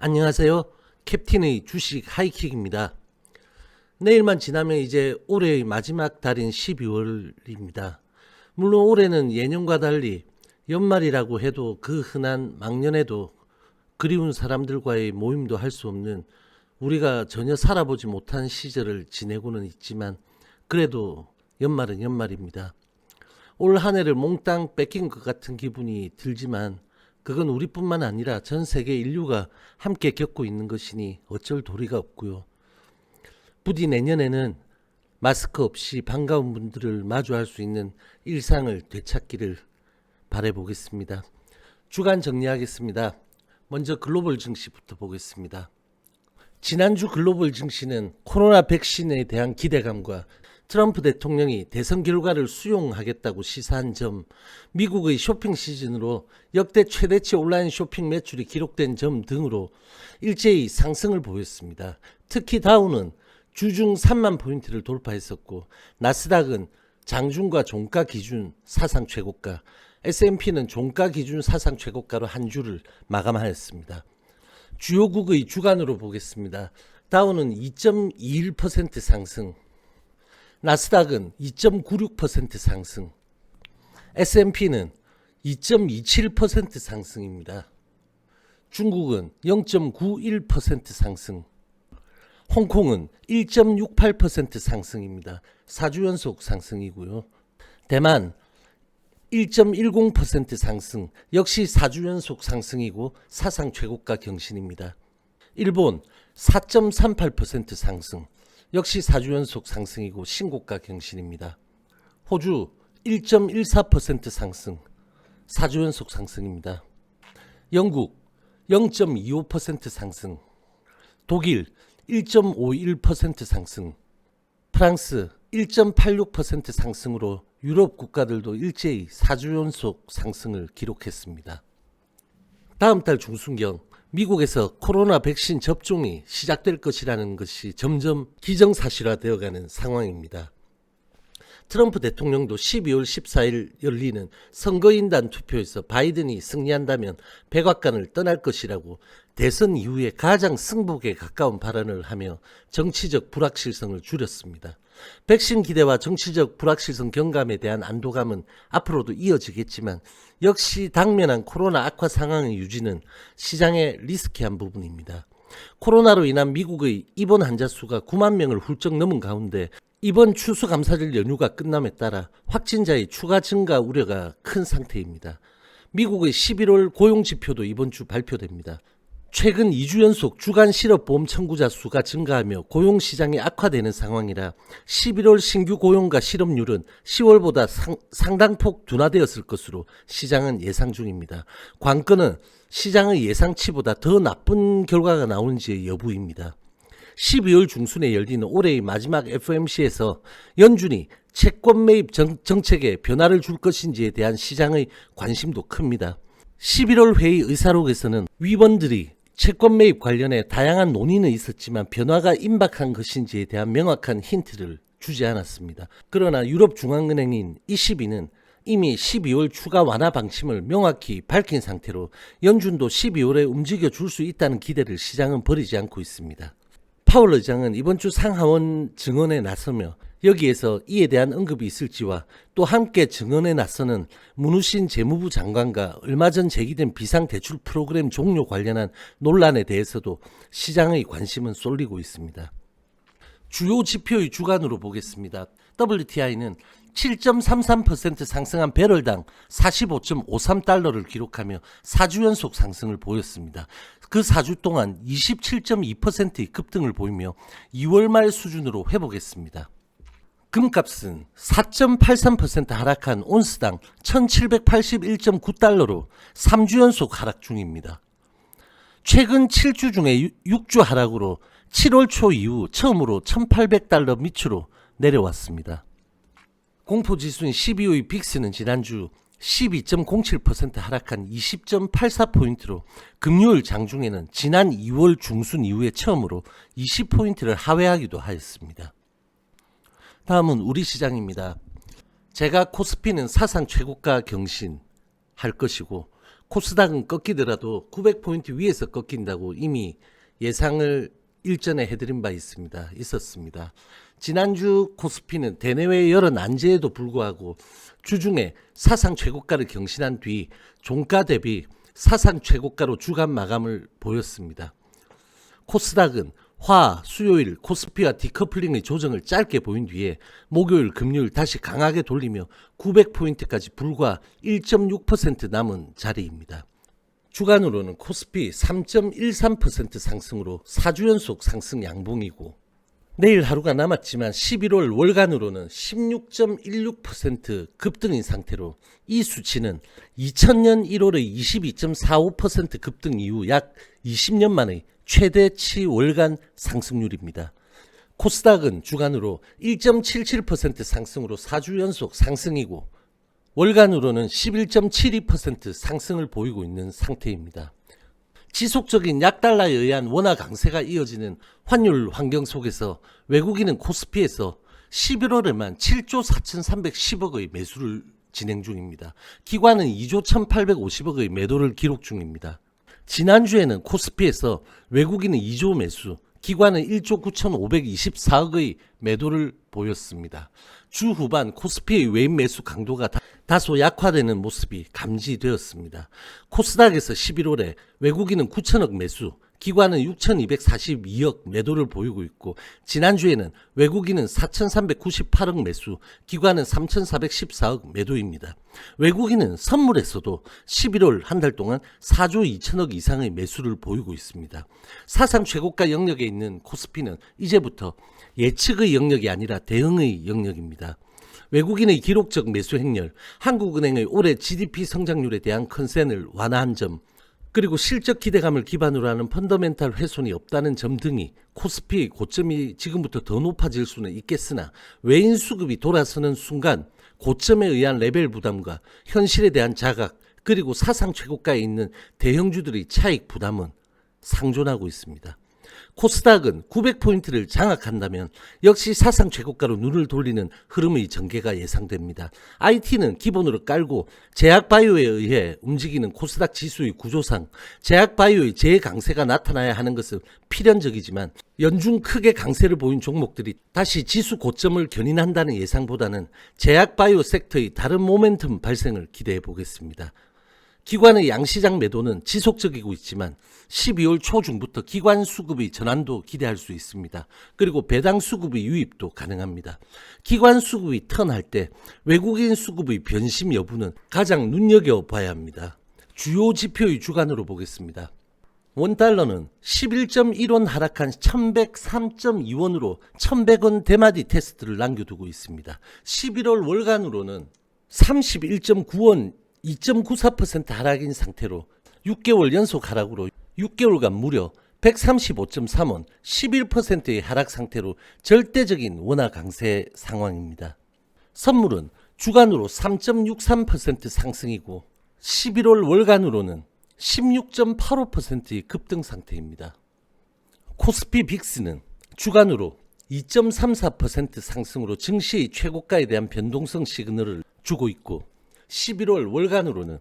안녕하세요. 캡틴의 주식 하이킥입니다. 내일만 지나면 이제 올해의 마지막 달인 12월입니다. 물론 올해는 예년과 달리 연말이라고 해도 그 흔한 막년에도 그리운 사람들과의 모임도 할 수 없는 우리가 전혀 살아보지 못한 시절을 지내고는 있지만 그래도 연말은 연말입니다. 올 한 해를 몽땅 뺏긴 것 같은 기분이 들지만 그건 우리뿐만 아니라 전 세계 인류가 함께 겪고 있는 것이니 어쩔 도리가 없고요. 부디 내년에는 마스크 없이 반가운 분들을 마주할 수 있는 일상을 되찾기를 바라보겠습니다. 주간 정리하겠습니다. 먼저 글로벌 증시부터 보겠습니다. 지난주 글로벌 증시는 코로나 백신에 대한 기대감과 트럼프 대통령이 대선 결과를 수용하겠다고 시사한 점, 미국의 쇼핑 시즌으로 역대 최대치 온라인 쇼핑 매출이 기록된 점 등으로 일제히 상승을 보였습니다. 특히 다우는 주중 3만 포인트를 돌파했었고 나스닥은 장중과 종가 기준 사상 최고가, S&P는 종가 기준 사상 최고가로 한 주를 마감하였습니다. 주요국의 주간으로 보겠습니다. 다우는 2.21% 상승, 나스닥은 2.96% 상승, S&P는 2.27% 상승입니다. 중국은 0.91% 상승, 홍콩은 1.68% 상승입니다. 4주 연속 상승이고요. 대만 1.10% 상승, 역시 4주 연속 상승이고 사상 최고가 경신입니다. 일본 4.38% 상승, 역시 4주 연속 상승이고 신고가 경신입니다. 호주 1.14% 상승, 4주 연속 상승입니다. 영국 0.25% 상승, 독일 1.51% 상승, 프랑스 1.86% 상승으로 유럽 국가들도 일제히 4주 연속 상승을 기록했습니다. 다음 달 중순경 미국에서 코로나 백신 접종이 시작될 것이라는 것이 점점 기정사실화되어가는 상황입니다. 트럼프 대통령도 12월 14일 열리는 선거인단 투표에서 바이든이 승리한다면 백악관을 떠날 것이라고 대선 이후에 가장 승복에 가까운 발언을 하며 정치적 불확실성을 줄였습니다. 백신 기대와 정치적 불확실성 경감에 대한 안도감은 앞으로도 이어지겠지만 역시 당면한 코로나 악화 상황의 유지는 시장의 리스키한 부분입니다. 코로나로 인한 미국의 입원 환자 수가 9만 명을 훌쩍 넘은 가운데 이번 추수감사절 연휴가 끝남에 따라 확진자의 추가 증가 우려가 큰 상태입니다. 미국의 11월 고용지표도 이번 주 발표됩니다. 최근 2주 연속 주간 실업보험 청구자 수가 증가하며 고용시장이 악화되는 상황이라 11월 신규 고용과 실업률은 10월보다 상당폭 둔화되었을 것으로 시장은 예상 중입니다. 관건은 시장의 예상치보다 더 나쁜 결과가 나오는지의 여부입니다. 12월 중순에 열리는 올해의 마지막 FOMC에서 연준이 채권 매입 정책에 변화를 줄 것인지에 대한 시장의 관심도 큽니다. 11월 회의 의사록에서는 위원들이 채권 매입 관련해 다양한 논의는 있었지만 변화가 임박한 것인지에 대한 명확한 힌트를 주지 않았습니다. 그러나 유럽중앙은행인 ECB는 이미 12월 추가 완화 방침을 명확히 밝힌 상태로 연준도 12월에 움직여 줄 수 있다는 기대를 시장은 버리지 않고 있습니다. 파월 의장은 이번 주 상하원 증언에 나서며 여기에서 이에 대한 언급이 있을지와 또 함께 증언에 나서는 문우신 재무부 장관과 얼마 전 제기된 비상대출 프로그램 종료 관련한 논란에 대해서도 시장의 관심은 쏠리고 있습니다. 주요 지표의 주간으로 보겠습니다. WTI는 7.33% 상승한 배럴당 45.53달러를 기록하며 4주 연속 상승을 보였습니다. 그 4주 동안 27.2%의 급등을 보이며 2월 말 수준으로 회복했습니다. 금값은 4.83% 하락한 온스당 1781.9달러로 3주 연속 하락 중입니다. 최근 7주 중에 6주 하락으로 7월 초 이후 처음으로 1800달러 밑으로 내려왔습니다. 공포지수인 12호의 빅스는 지난주 12.07% 하락한 20.84포인트로 금요일 장중에는 지난 2월 중순 이후에 처음으로 20포인트를 하회하기도 하였습니다. 다음은 우리 시장입니다. 제가 코스피는 사상 최고가 경신할 것이고 코스닥은 꺾이더라도 900포인트 위에서 꺾인다고 이미 예상을 일전에 해드린 바 있었습니다. 지난주 코스피는 대내외 여러 난제에도 불구하고 주중에 사상 최고가를 경신한 뒤 종가 대비 사상 최고가로 주간 마감을 보였습니다. 코스닥은 화, 수요일 코스피와 디커플링의 조정을 짧게 보인 뒤에 목요일, 금요일 다시 강하게 돌리며 900포인트까지 불과 1.6% 남은 자리입니다. 주간으로는 코스피 3.13% 상승으로 4주 연속 상승 양봉이고 내일 하루가 남았지만 11월 월간으로는 16.16% 급등인 상태로 이 수치는 2000년 1월의 22.45% 급등 이후 약 20년 만의 최대치 월간 상승률입니다. 코스닥은 주간으로 1.77% 상승으로 4주 연속 상승이고 월간으로는 11.72% 상승을 보이고 있는 상태입니다. 지속적인 약달러에 의한 원화 강세가 이어지는 환율 환경 속에서 외국인은 코스피에서 11월에만 7조 4,310억의 매수를 진행 중입니다. 기관은 2조 1,850억의 매도를 기록 중입니다. 지난주에는 코스피에서 외국인은 2조 매수, 기관은 1조 9,524억의 매도를 보였습니다. 주 후반 코스피의 외인 매수 강도가 다소 약화되는 모습이 감지되었습니다. 코스닥에서 11월에 외국인은 9천억 매수, 기관은 6,242억 매도를 보이고 있고 지난주에는 외국인은 4,398억 매수, 기관은 3,414억 매도입니다. 외국인은 선물에서도 11월 한 달 동안 4조 2천억 이상의 매수를 보이고 있습니다. 사상 최고가 영역에 있는 코스피는 이제부터 예측의 영역이 아니라 대응의 영역입니다. 외국인의 기록적 매수 행렬, 한국은행의 올해 GDP 성장률에 대한 컨센을 완화한 점, 그리고 실적 기대감을 기반으로 하는 펀더멘탈 훼손이 없다는 점 등이 코스피의 고점이 지금부터 더 높아질 수는 있겠으나 외인 수급이 돌아서는 순간 고점에 의한 레벨 부담과 현실에 대한 자각, 그리고 사상 최고가에 있는 대형주들의 차익 부담은 상존하고 있습니다. 코스닥은 900포인트를 장악한다면 역시 사상 최고가로 눈을 돌리는 흐름의 전개가 예상됩니다. IT는 기본으로 깔고 제약바이오에 의해 움직이는 코스닥 지수의 구조상 제약바이오의 재강세가 나타나야 하는 것은 필연적이지만 연중 크게 강세를 보인 종목들이 다시 지수 고점을 견인한다는 예상보다는 제약바이오 섹터의 다른 모멘텀 발생을 기대해 보겠습니다. 기관의 양시장 매도는 지속적이고 있지만 12월 초중부터 기관 수급의 전환도 기대할 수 있습니다. 그리고 배당 수급의 유입도 가능합니다. 기관 수급이 턴할 때 외국인 수급의 변심 여부는 가장 눈여겨봐야 합니다. 주요 지표의 주간으로 보겠습니다. 원달러는 11.1원 하락한 1103.2원으로 1100원 대마디 테스트를 남겨두고 있습니다. 11월 월간으로는 31.9원 2.94% 하락인 상태로 6개월 연속 하락으로 6개월간 무려 135.3원 11%의 하락 상태로 절대적인 원화 강세 상황입니다. 선물은 주간으로 3.63% 상승이고 11월 월간으로는 16.85%의 급등 상태입니다. 코스피 빅스는 주간으로 2.34% 상승으로 증시의 최고가에 대한 변동성 시그널을 주고 있고 11월 월간으로는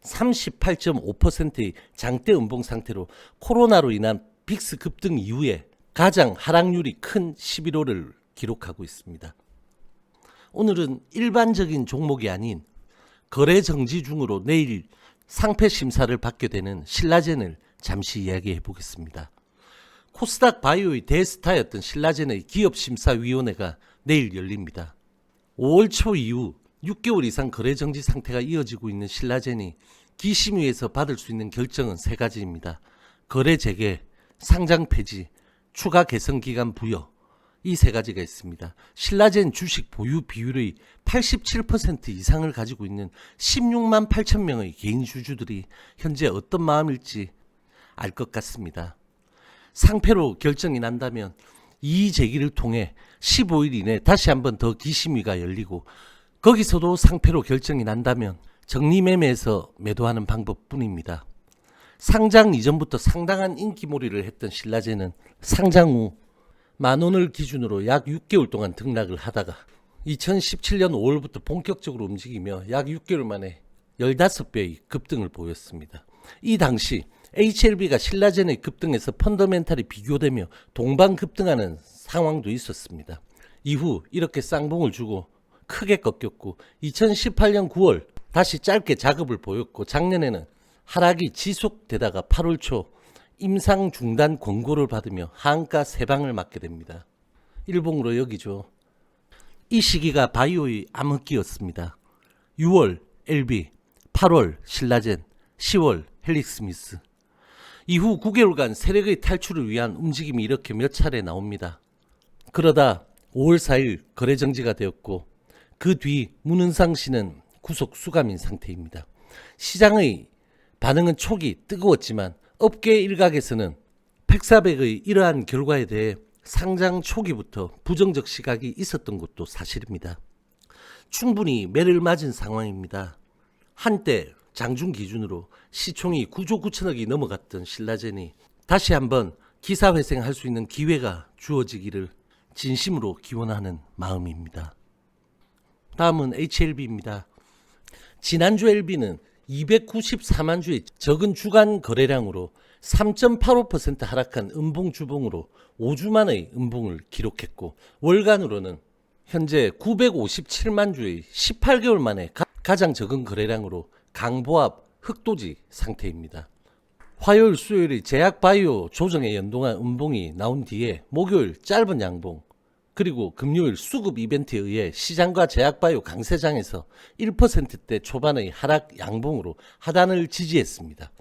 38.5%의 장대 음봉 상태로 코로나로 인한 빅스 급등 이후에 가장 하락률이 큰 11월을 기록하고 있습니다. 오늘은 일반적인 종목이 아닌 거래 정지 중으로 내일 상패 심사를 받게 되는 신라젠을 잠시 이야기해 보겠습니다. 코스닥 바이오의 대스타였던 신라젠의 기업심사위원회가 내일 열립니다. 5월 초 이후 6개월 이상 거래 정지 상태가 이어지고 있는 신라젠이 기심위에서 받을 수 있는 결정은 3가지입니다. 거래 재개, 상장 폐지, 추가 개선 기간 부여, 이 3가지가 있습니다. 신라젠 주식 보유 비율의 87% 이상을 가지고 있는 16만 8천 명의 개인 주주들이 현재 어떤 마음일지 알 것 같습니다. 상패로 결정이 난다면 이의 제기를 통해 15일 이내 다시 한번 더 기심위가 열리고 거기서도 상패로 결정이 난다면 정리매매에서 매도하는 방법뿐입니다. 상장 이전부터 상당한 인기몰이를 했던 신라젠은 상장 후 만원을 기준으로 약 6개월 동안 등락을 하다가 2017년 5월부터 본격적으로 움직이며 약 6개월 만에 15배의 급등을 보였습니다. 이 당시 HLB가 신라젠의 급등에서 펀더멘탈이 비교되며 동반 급등하는 상황도 있었습니다. 이후 이렇게 쌍봉을 주고 크게 꺾였고 2018년 9월 다시 짧게 작업을 보였고 작년에는 하락이 지속되다가 8월 초 임상 중단 권고를 받으며 하한가 3방을 맞게 됩니다. 일봉으로 여기죠. 이 시기가 바이오의 암흑기였습니다. 6월 LB, 8월 신라젠, 10월 헬릭스미스. 이후 9개월간 세력의 탈출을 위한 움직임이 이렇게 몇 차례 나옵니다. 그러다 5월 4일 거래 정지가 되었고 그 뒤 문은상 씨는 구속 수감인 상태입니다. 시장의 반응은 초기 뜨거웠지만 업계 일각에서는 팩사백의 이러한 결과에 대해 상장 초기부터 부정적 시각이 있었던 것도 사실입니다. 충분히 매를 맞은 상황입니다. 한때 장중 기준으로 시총이 9조 9천억이 넘어갔던 신라젠이 다시 한번 기사회생할 수 있는 기회가 주어지기를 진심으로 기원하는 마음입니다. 다음은 HLB입니다. 지난주 LB는 294만 주의 적은 주간 거래량으로 3.85% 하락한 음봉 주봉으로 5주 만의 음봉을 기록했고 월간으로는 현재 957만 주의 18개월 만에 가장 적은 거래량으로 강보합 흑도지 상태입니다. 화요일 수요일의 제약바이오 조정에 연동한 음봉이 나온 뒤에 목요일 짧은 양봉 그리고 금요일 수급 이벤트에 의해 시장과 제약바이오 강세장에서 1%대 초반의 하락 양봉으로 하단을 지지했습니다.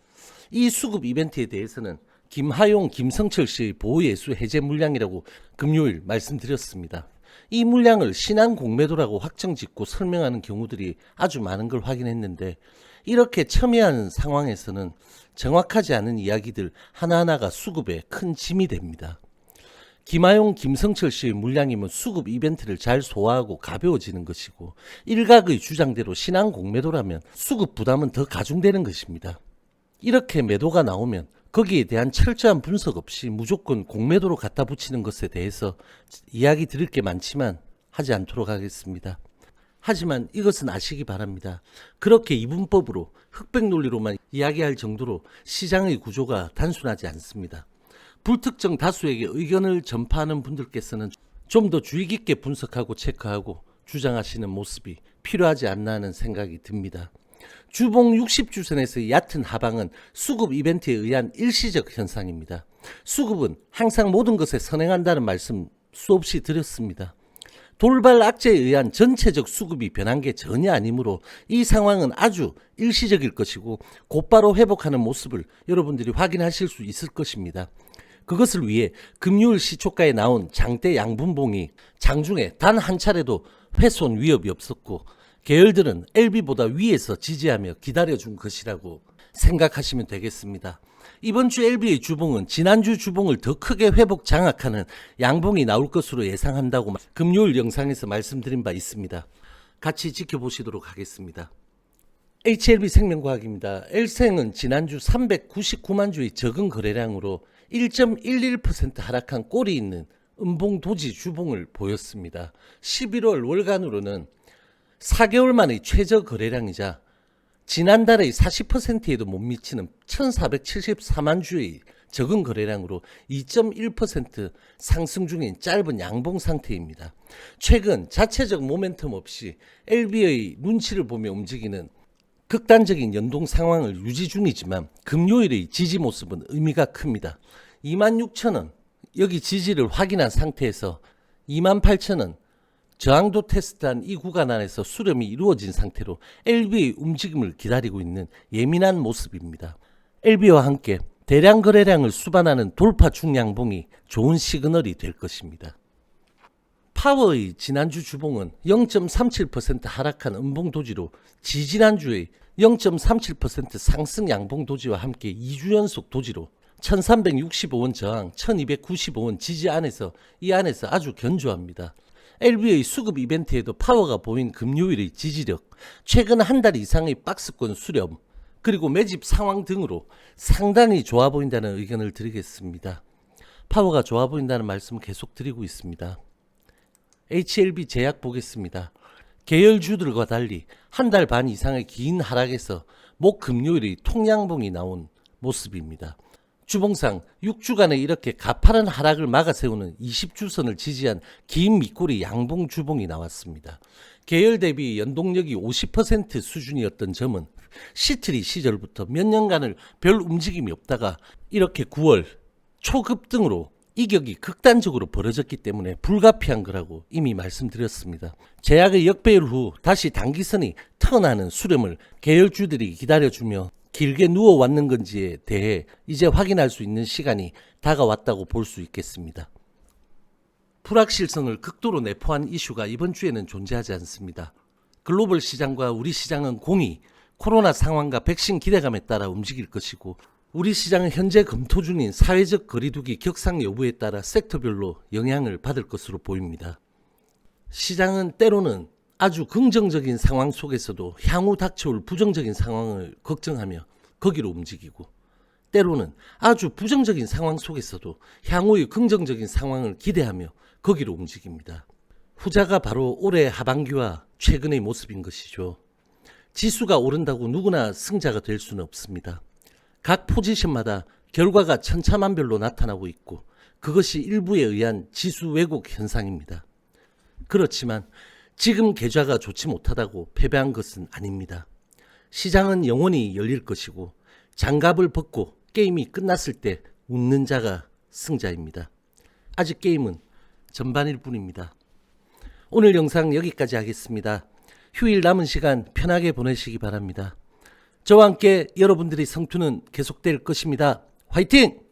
이 수급 이벤트에 대해서는 김하용, 김성철 씨의 보호예수 해제 물량이라고 금요일 말씀드렸습니다. 이 물량을 신한 공매도라고 확정짓고 설명하는 경우들이 아주 많은 걸 확인했는데 이렇게 첨예한 상황에서는 정확하지 않은 이야기들 하나하나가 수급에 큰 짐이 됩니다. 김하용, 김성철 씨의 물량이면 수급 이벤트를 잘 소화하고 가벼워지는 것이고 일각의 주장대로 신한 공매도라면 수급 부담은 더 가중되는 것입니다. 이렇게 매도가 나오면 거기에 대한 철저한 분석 없이 무조건 공매도로 갖다 붙이는 것에 대해서 이야기 드릴 게 많지만 하지 않도록 하겠습니다. 하지만 이것은 아시기 바랍니다. 그렇게 이분법으로 흑백 논리로만 이야기할 정도로 시장의 구조가 단순하지 않습니다. 불특정 다수에게 의견을 전파하는 분들께서는 좀 더 주의 깊게 분석하고 체크하고 주장하시는 모습이 필요하지 않나 하는 생각이 듭니다. 주봉 60주선에서의 얕은 하방은 수급 이벤트에 의한 일시적 현상입니다. 수급은 항상 모든 것에 선행한다는 말씀 수없이 드렸습니다. 돌발 악재에 의한 전체적 수급이 변한 게 전혀 아니므로 이 상황은 아주 일시적일 것이고 곧바로 회복하는 모습을 여러분들이 확인하실 수 있을 것입니다. 그것을 위해 금요일 시초가에 나온 장대 양분봉이 장중에 단 한 차례도 훼손 위협이 없었고 계열들은 LB보다 위에서 지지하며 기다려준 것이라고 생각하시면 되겠습니다. 이번 주 LB의 주봉은 지난주 주봉을 더 크게 회복 장악하는 양봉이 나올 것으로 예상한다고 금요일 영상에서 말씀드린 바 있습니다. 같이 지켜보시도록 하겠습니다. HLB 생명과학입니다. L생은 지난주 399만 주의 적은 거래량으로 1.11% 하락한 꼴이 있는 음봉 도지 주봉을 보였습니다. 11월 월간으로는 4개월 만의 최저 거래량이자 지난달의 40%에도 못 미치는 1474만 주의 적은 거래량으로 2.1% 상승 중인 짧은 양봉 상태입니다. 최근 자체적 모멘텀 없이 LB의 눈치를 보며 움직이는 극단적인 연동 상황을 유지 중이지만 금요일의 지지 모습은 의미가 큽니다. 26,000원 여기 지지를 확인한 상태에서 28,000원 저항도 테스트한 이 구간 안에서 수렴이 이루어진 상태로 LB의 움직임을 기다리고 있는 예민한 모습입니다. LB와 함께 대량 거래량을 수반하는 돌파 중량봉이 좋은 시그널이 될 것입니다. 파워의 지난주 주봉은 0.37% 하락한 음봉 도지로 지지난주의 0.37% 상승 양봉 도지와 함께 2주 연속 도지로 1365원 저항, 1295원 지지 안에서 이 안에서 아주 견조합니다. LB의 수급 이벤트에도 파워가 보인 금요일의 지지력, 최근 한 달 이상의 박스권 수렴, 그리고 매집 상황 등으로 상당히 좋아 보인다는 의견을 드리겠습니다. 파워가 좋아 보인다는 말씀을 계속 드리고 있습니다. HLB 제약 보겠습니다. 계열주들과 달리 한 달 반 이상의 긴 하락에서 목 금요일이 통양봉이 나온 모습입니다. 주봉상 6주간의 이렇게 가파른 하락을 막아세우는 20주선을 지지한 긴 밑꼬리 양봉 주봉이 나왔습니다. 계열 대비 연동력이 50% 수준이었던 점은 시트리 시절부터 몇 년간을 별 움직임이 없다가 이렇게 9월 초급등으로 이격이 극단적으로 벌어졌기 때문에 불가피한 거라고 이미 말씀드렸습니다. 제약의 역배열 후 다시 단기선이 턴하는 수렴을 계열주들이 기다려주며 길게 누워왔는 건지에 대해 이제 확인할 수 있는 시간이 다가왔다고 볼 수 있겠습니다. 불확실성을 극도로 내포한 이슈가 이번 주에는 존재하지 않습니다. 글로벌 시장과 우리 시장은 공히 코로나 상황과 백신 기대감에 따라 움직일 것이고 우리 시장은 현재 검토 중인 사회적 거리두기 격상 여부에 따라 섹터별로 영향을 받을 것으로 보입니다. 시장은 때로는 아주 긍정적인 상황 속에서도 향후 닥쳐올 부정적인 상황을 걱정하며 거기로 움직이고 때로는 아주 부정적인 상황 속에서도 향후의 긍정적인 상황을 기대하며 거기로 움직입니다. 후자가 바로 올해 하반기와 최근의 모습인 것이죠. 지수가 오른다고 누구나 승자가 될 수는 없습니다. 각 포지션마다 결과가 천차만별로 나타나고 있고 그것이 일부에 의한 지수 왜곡 현상입니다. 그렇지만 지금 계좌가 좋지 못하다고 패배한 것은 아닙니다. 시장은 영원히 열릴 것이고 장갑을 벗고 게임이 끝났을 때 웃는 자가 승자입니다. 아직 게임은 전반일 뿐입니다. 오늘 영상 여기까지 하겠습니다. 휴일 남은 시간 편하게 보내시기 바랍니다. 저와 함께 여러분들의 성투는 계속될 것입니다. 화이팅!